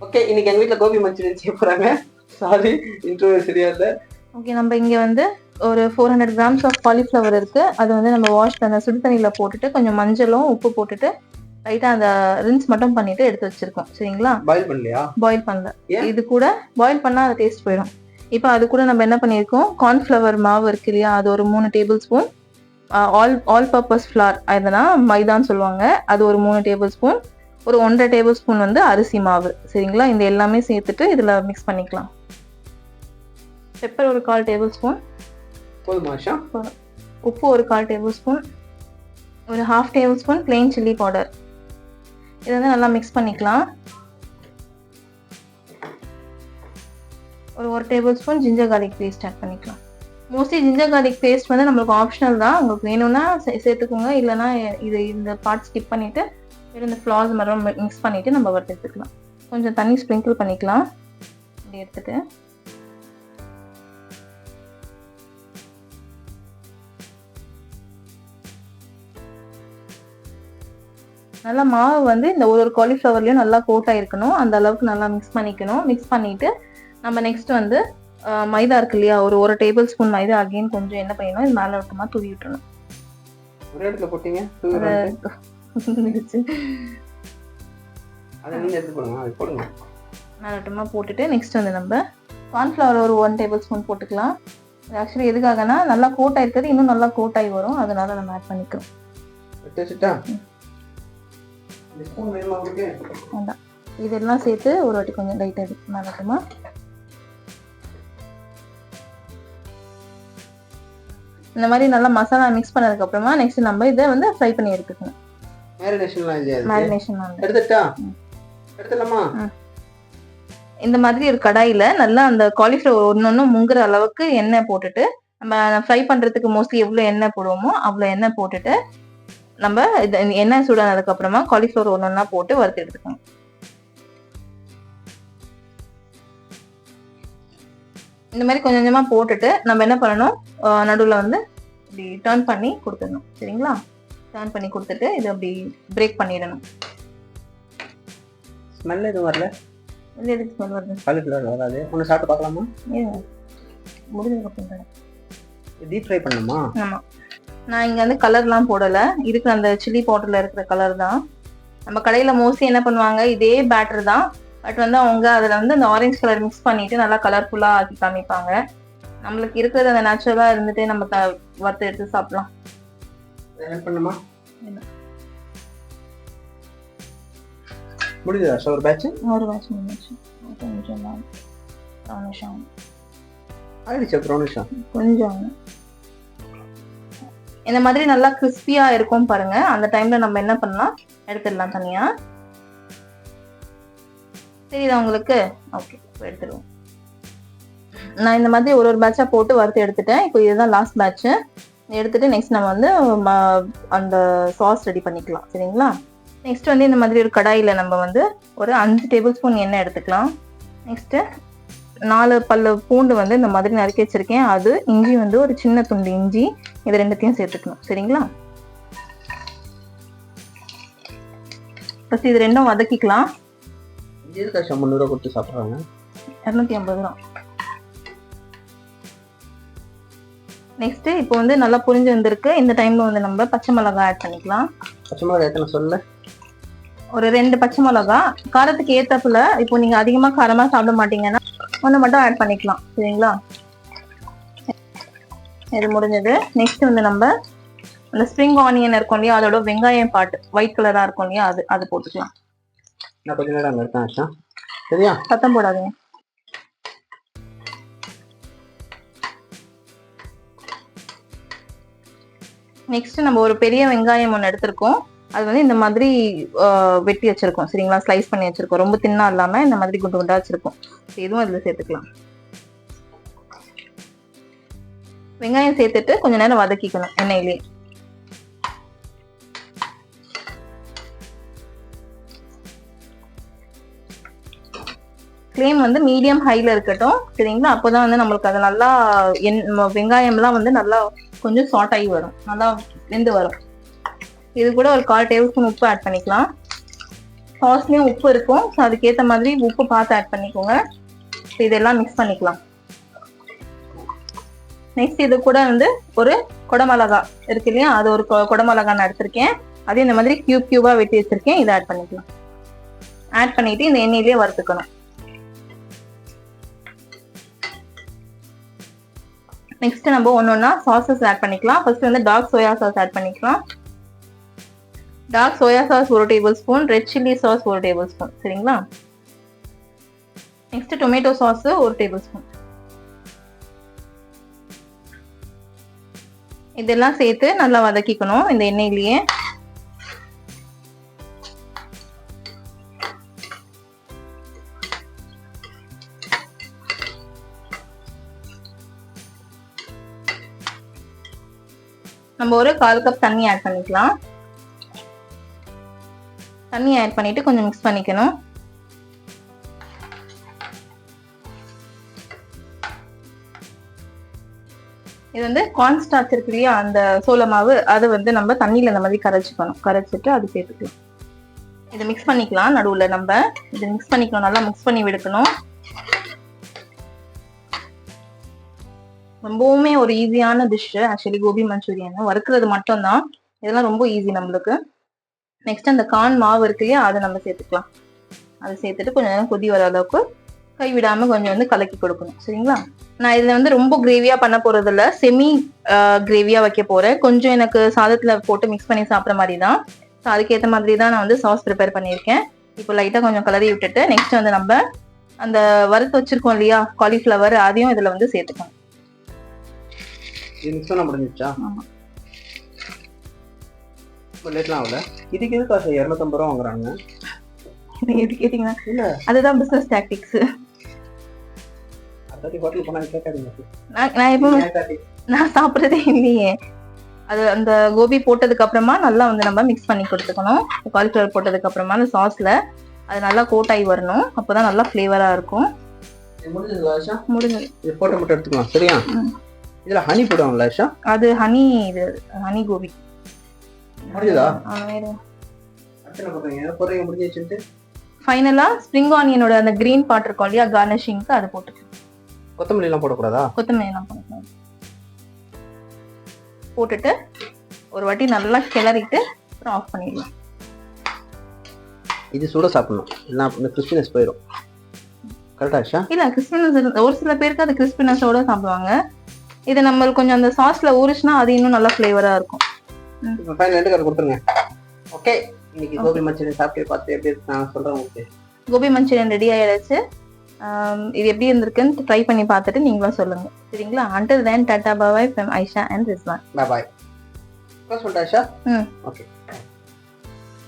Okay, இன்னைக்கு எங்க வீட்ல கோபி மஞ்சூரியன் செய்ய போறாங்க. சாரி, இன்ட்ரோ சரியா இல்ல. ஓகே, நம்ம இங்க வந்து ஒரு 400 கிராம்ஸ் ஆஃப் காலிஃப்ளவர் இருக்கு. அது வந்து நம்ம வாஷ் பண்ண சுடு தண்ணியில போட்டுட்டு கொஞ்சம் மஞ்சளும் உப்பு போட்டுட்டு லைட்டா அந்த ரின்ஸ் மட்டும் பண்ணிட்டு எடுத்து வச்சிருக்கோம். சரிங்களா? பாயில் பண்ணலையா? பாயில் பண்ணல. இது கூட பாயில் பண்ணா அது டேஸ்ட் போயிடும். இப்போ அது கூட நம்ம என்ன பண்ணியிருக்கோம், கார்ன்ஃப்ளவர் மாவு இருக்கு இல்லையா, அது ஒரு 3 table spoon, all purpose flower அதனா மைதான்னு சொல்லுவாங்க, அது ஒரு 3 டேபிள் ஸ்பூன், ஒரு 1.5 டேபிள் ஸ்பூன் வந்து அரிசி மாவு. சரிங்களா? இந்த எல்லாமே சேர்த்துட்டு இதில் மிக்ஸ் பண்ணிக்கலாம். பெப்பர் ஒரு 1/4 டேபிள் ஸ்பூன் போதுமா ஆஷா? உப்பு ஒரு 1/4 டேபிள் ஸ்பூன், ஒரு 1/2 table spoon plain chilli powder. இதை வந்து நல்லா மிக்ஸ் பண்ணிக்கலாம். ஒரு table spoon ginger garlic paste add பண்ணிக்கலாம். மோஸ்ட்லி ஜிஞ்சர் கார்லிக் பேஸ்ட் வந்து நம்மளுக்கு ஆப்ஷனல் தான், உங்களுக்கு வேணும்னா சேர்த்துக்கோங்க, இல்லைனா இது இந்த பார்ட் ஸ்கிப் பண்ணிட்டு இந்த ஃப்ளார்ஸ் மட்டும் மிக்ஸ் பண்ணிட்டு நம்ம வறுத்து எடுத்துக்கலாம். கொஞ்சம் தண்ணி ஸ்ப்ரிங்கிள் பண்ணிக்கலாம். இப்படி எடுத்துட்டு நல்லா மாவு வந்து இந்த ஒரு காலிஃப்ளவர்லயும் நல்லா கோட் ஆயிருக்கணும், அந்த அளவுக்கு நல்லா மிக்ஸ் பண்ணிக்கணும். மிக்ஸ் பண்ணிட்டு நம்ம நெக்ஸ்ட் வந்து மைதா இருக்கு இல்லையா, ஒரு டேபிள் ஸ்பூன் மைதா அகைன் கொஞ்சம் என்ன பண்ணணும், இது மேலே விட்டமா தூவி விட்டுறணும். ஒரே இடத்துல போட்டீங்க அதை நீங்க எடுத்து போடுங்க, அது போடுங்க. மேலே விட்டமா போட்டுட்டு நெக்ஸ்ட் வந்து நம்ம கார்ன்ஃப்ளவர் ஒரு 1 டேபிள் ஸ்பூன் போட்டுக்கலாம். ஆக்சுவலி எதுக்காகனா நல்லா கோட் ஆயிருக்கிறது இன்னும் நல்லா கோட் ஆகி வரும், அதனால நம்ம ஆட் பண்ணிக்கிறோம். வேண்டாம், இதெல்லாம் சேர்த்து ஒரு வாட்டி கொஞ்சம் லைட்டாக எடுத்து மேலே விட்டமா. இந்த மாதிரி நல்லா மசாலா மிக்ஸ் பண்ணதுக்கு அப்புறமா நெக்ஸ்ட் நம்ம இதை வந்து ஃப்ரை பண்ணி எடுத்துக்கணும். இந்த மாதிரி ஒரு கடாயில நல்லா அந்த காலிஃப்ளவர் ஒன்னொன்னு முங்குற அளவுக்கு எண்ணெய் போட்டுட்டு, நம்ம ஃப்ரை பண்றதுக்கு மோஸ்ட்லி எவ்வளவு எண்ணெய் போடுவோமோ அவ்வளவு எண்ணெய் போட்டுட்டு நம்ம எண்ணெய் சூடானதுக்கு அப்புறமா காலிஃப்ளவர் ஒன்னொன்னா போட்டு வறுத்து எடுத்துக்கணும். இந்த மாதிரி கொஞ்சம் கொஞ்சமா போட்டுட்டு நம்ம என்ன பண்ணணும், நடுவில் வந்து இப்படி டர்ன் பண்ணி கொடுத்துடணும். சரிங்களா? டர்ன் பண்ணி கொடுத்துட்டு இது அப்படி பிரேக் பண்ணிடணும். ஸ்மெல் எதுவும் வரல? இல்லை, எதுக்கு ஸ்மெல் வருது? காலிஃப்ளவர் வராது. ஒன்று சாப்பிட்டு பார்க்கலாமா? முடிஞ்சதுக்கு அப்புறம் டீப் ஃப்ரை பண்ணணுமா? ஆமாம், நான் இங்கே வந்து கலர்லாம் போடலை, இருக்கிற அந்த சில்லி பவுடரில் இருக்கிற கலர் தான். நம்ம கடையில் மோஸ்ட்லி என்ன பண்ணுவாங்க, இதே பேட்டர் தான், பட் வந்து அவங்க அதில் வந்து அந்த ஆரஞ்சு கலர் மிக்ஸ் பண்ணிட்டு நல்லா கலர்ஃபுல்லாக ஆக்கி காமிப்பாங்க. நம்மளுக்கு இருக்கிறது அந்த நேச்சுரலாக இருந்துட்டு நம்ம வறுத்து எடுத்து சாப்பிடலாம். முடிஞ்சதா? ஒரு பேட்ச் முடிஞ்சிச்சு. கொஞ்சம் இந்த மாதிரி நல்லா கிறிஸ்பியா இருக்கும் பாருங்க. அந்த டைம்ல நம்ம என்ன பண்ணலாம், எடுத்துடலாம் தனியா. தெரியுதா உங்களுக்கு? ஓகே, எடுத்துடுவோம். நான் இந்த மாதிரி ஒரு பேட்சா போட்டு வறுத்து எடுத்துட்டேன். இப்போ இதுதான் லாஸ்ட் பேட்ச். எடுத்துட்டு நெக்ஸ்ட் நம்ம வந்து அந்த சாஸ் ரெடி பண்ணிக்கலாம். சரிங்களா? நெக்ஸ்ட் வந்து இந்த மாதிரி ஒரு கடாயில நம்ம வந்து ஒரு 5 டேபிள் ஸ்பூன் எண்ணெய் எடுத்துக்கலாம். நெக்ஸ்ட் 4 பல்லு பூண்டு வந்து இந்த மாதிரி நறுக்கி வச்சிருக்கேன், அது இஞ்சி வந்து ஒரு சின்ன துண்டு இஞ்சி, இது ரெண்டுத்தையும் சேர்த்துக்கணும். சரிங்களா? ஃபர்ஸ்ட் இது ரெண்டும் வதக்கிக்கலாம். 300 கொடுத்து சாப்பிட்றாங்க, 250 தான். நெக்ஸ்ட் இப்போ வந்து நல்லா புரிஞ்சு வந்திருக்கு. இந்த டைம்ல வந்து நம்ம பச்சை மிளகாய் ஆட் பண்ணிக்கலாம். பச்சை மிளகாய் எத்தனை சொல்ல? ஒரு 2 பச்சை மிளகாய், காரத்துக்கு ஏத்தப்புல. இப்போ நீங்க அதிகமா காரமா சாப்பிட மாட்டீங்கன்னா ஒன்று மட்டும் ஆட் பண்ணிக்கலாம். சரிங்களா? இது முடிஞ்சது. நெக்ஸ்ட் வந்து நம்ம அந்த ஸ்ப்ரிங் ஆனியன் இருக்கும் இல்லையா, அதோட வெங்காயம் பாட்டு ஒயிட் கலரா இருக்கும் இல்லையா, அது போட்டுக்கலாம். நான் கொஞ்ச நேரம் அங்கே இருக்கேன் ஆஷா, சரியா? சத்தம் போடாதீங்க. நெக்ஸ்ட் நம்ம ஒரு பெரிய வெங்காயம் ஒன்று எடுத்திருக்கோம், அது வந்து இந்த மாதிரி வெட்டி வச்சிருக்கோம். சரிங்களா? ஸ்லைஸ் பண்ணி வச்சிருக்கோம், ரொம்ப தின்னா இல்லாம இந்த மாதிரி குண்டு குண்டா வச்சிருக்கோம். இதுவும் இதுல சேர்த்துக்கலாம். வெங்காயம் சேர்த்துட்டு கொஞ்ச நேரம் வதக்கிக்கணும் எண்ணெயிலே. ஃப்ளேம் வந்து மீடியம் ஹைல இருக்கட்டும். சரிங்களா? அப்போதான் வந்து நம்மளுக்கு அது நல்லா வெங்காயம்லாம் வந்து நல்லா கொஞ்சம் சாட் ஆகி வரும், நல்லா வெந்து வரும். இது கூட ஒரு 1/4 டேபிள் ஸ்பூன் உப்பு ஆட் பண்ணிக்கலாம். சாஸ்லயும் உப்பு இருக்கும். ஸோ அதுக்கேற்ற மாதிரி உப்பு பார்த்து ஆட் பண்ணிக்கோங்க. ஸோ இதெல்லாம் மிக்ஸ் பண்ணிக்கலாம். நெக்ஸ்ட் இது கூட வந்து ஒரு குடமிளகா இருக்கு இல்லையா, அது ஒரு குடமிளகா நான் எடுத்திருக்கேன். அதே இந்த மாதிரி கியூபா வெட்டி வச்சிருக்கேன். இதை ஆட் பண்ணிக்கலாம். ஆட் பண்ணிட்டு இந்த எண்ணெயிலேயே வறுத்துக்கணும். நெக்ஸ்ட் நம்ம ஒன்னொன்னா சாசஸ் ஆட் பண்ணிக்கலாம். ஃபர்ஸ்ட் வந்து டார்க் சோயா சாஸ் ஆட் பண்ணிக்கலாம். Dark soya sauce 1 tablespoon, red chilli sauce 1 tablespoon. சரிங்களா? Next tomato sauce 1 tablespoon. இதெல்லாம் சேர்த்து நல்லா வதக்கிக்கணும் இந்த எண்ணெயிலேயே. நம்ம ஒரு 1/4 கப் தண்ணி ஆட் பண்ணிக்கலாம். தண்ணி ஆட் பண்ணிட்டு கொஞ்சம் மிக்ஸ் பண்ணிக்கணும். இது வந்து கார்ன் ஸ்டார்ச் இருக்கு இல்லையா, அந்த சோள மாவு, அது வந்து நம்ம தண்ணியில இந்த மாதிரி கரைச்சிக்கணும். கரைச்சிட்டு அது சேர்த்துக்கலாம். இதை மிக்ஸ் பண்ணிக்கலாம். நடுவுல நம்ம இதை மிக்ஸ் பண்ணிக்கணும். நல்லா மிக்ஸ் பண்ணி விடுக்கணும். ரொம்பவுமே ஒரு ஈஸியான டிஷ் ஆக்சுவலி கோபி மஞ்சூரியன். வறுக்கிறது மட்டும்தான், இதெல்லாம் ரொம்ப ஈஸி நம்மளுக்கு. நெக்ஸ்ட் அந்த கார்ன் மாவு இருக்கு இல்லையா, அதை நம்ம சேர்த்துக்கலாம். அதை சேர்த்துட்டு கொஞ்சம் நேரம் கொதி வர அளவுக்கு கைவிடாம கொஞ்சம் வந்து கலக்கி கொடுக்கணும். சரிங்களா? நான் இதுல வந்து ரொம்ப கிரேவியா பண்ண போறது இல்ல, செமி கிரேவியா வைக்க போறேன். கொஞ்சம் எனக்கு சாதத்துல போட்டு மிக்ஸ் பண்ணி சாப்பிட்ற மாதிரி தான். ஸோ அதுக்கேற்ற மாதிரி தான் நான் வந்து சாஸ் ப்ரிப்பேர் பண்ணியிருக்கேன். இப்போ லைட்டா கொஞ்சம் கலரி விட்டுட்டு நெக்ஸ்ட் வந்து நம்ம அந்த வறுத்து வச்சிருக்கோம் இல்லையா காலிஃப்ளவர், அதையும் இதுல வந்து சேர்த்துக்கணும். இது மிக்ஸ் பண்ண முடிஞ்சிச்சா? லேட்லாம் ஆகல. இதுக்கு எதுக்கு காசு 250 ரூபா வாங்குறாங்க? எது கேட்டீங்கன்னா இல்ல, அதுதான் பிசினஸ் டாக்டிக்ஸ். ஹோட்டல் போனா கேட்காதீங்க. நான் எப்பவுமே நான் சாப்பிட்றதே இல்லையே. அது அந்த கோபி போட்டதுக்கு அப்புறமா நல்லா வந்து நம்ம மிக்ஸ் பண்ணி கொடுத்துக்கணும். காலிஃப்ளவர் போட்டதுக்கு அப்புறமா அந்த சாஸ்ல அது நல்லா கோட் ஆகி வரணும். அப்பதான் நல்லா ஃபிளேவரா இருக்கும். முடிஞ்சது. இது போட்டு மட்டும் எடுத்துக்கலாம். சரியா? இதுல ஹனி போடுவாங்கல்ல ஆஷா? அது ஹனி, இது ஹனி கோபி. முடிஞ்சதா? அத்தனை போடுறீங்க முடிஞ்சிச்சுட்டு ஃபைனலா ஸ்ப்ரிங் ஆனியனோட அந்த கிரீன் பார்ட் இருக்கும் இல்லையா கார்னிஷிங்க்கு, அது போட்டுக்கலாம். கொத்தமல்லி எல்லாம் போடக்கூடாதா? கொத்தமல்லி எல்லாம் போடக்கூடாது. போட்டுட்டு ஒரு வாட்டி நல்லா கிளறிட்டு அப்புறம் ஆஃப் பண்ணிடலாம். இது சுட சாப்பிடணும், இல்லைன்னா கிறிஸ்பினஸ் போயிடும். கரெக்டா ஆஷா? இல்ல, கிறிஸ்பினஸ் ஒரு சில பேருக்கு அது கிறிஸ்பினஸோட சாப்பிடுவாங்க. இது நம்மளுக்கு கொஞ்சம் அந்த சாஸ்ல ஊறிச்சுன்னா அது இன்னும் நல்லா ஃபிளேவரா இருக்கும். இப்போ ஃபைனல் எண்ட் கார்டு கொடுத்துருங்க. ஓகே, இன்னைக்கு கோபி மஞ்சூரியன் சாப்பிட்டு பார்த்து எப்படி இருக்கு நான் சொல்றேன். ஓகே, கோபி மஞ்சூரியன் ரெடி ஆயிடுச்சு. இது எப்படி இருந்திருக்குன்னு ட்ரை பண்ணி பார்த்துட்டு நீங்களும் சொல்லுங்க. சரிங்களா? until then tata bye bye from Aisha and Rizwan. Bye bye. Close பண்ணு Aisha. ஓகே.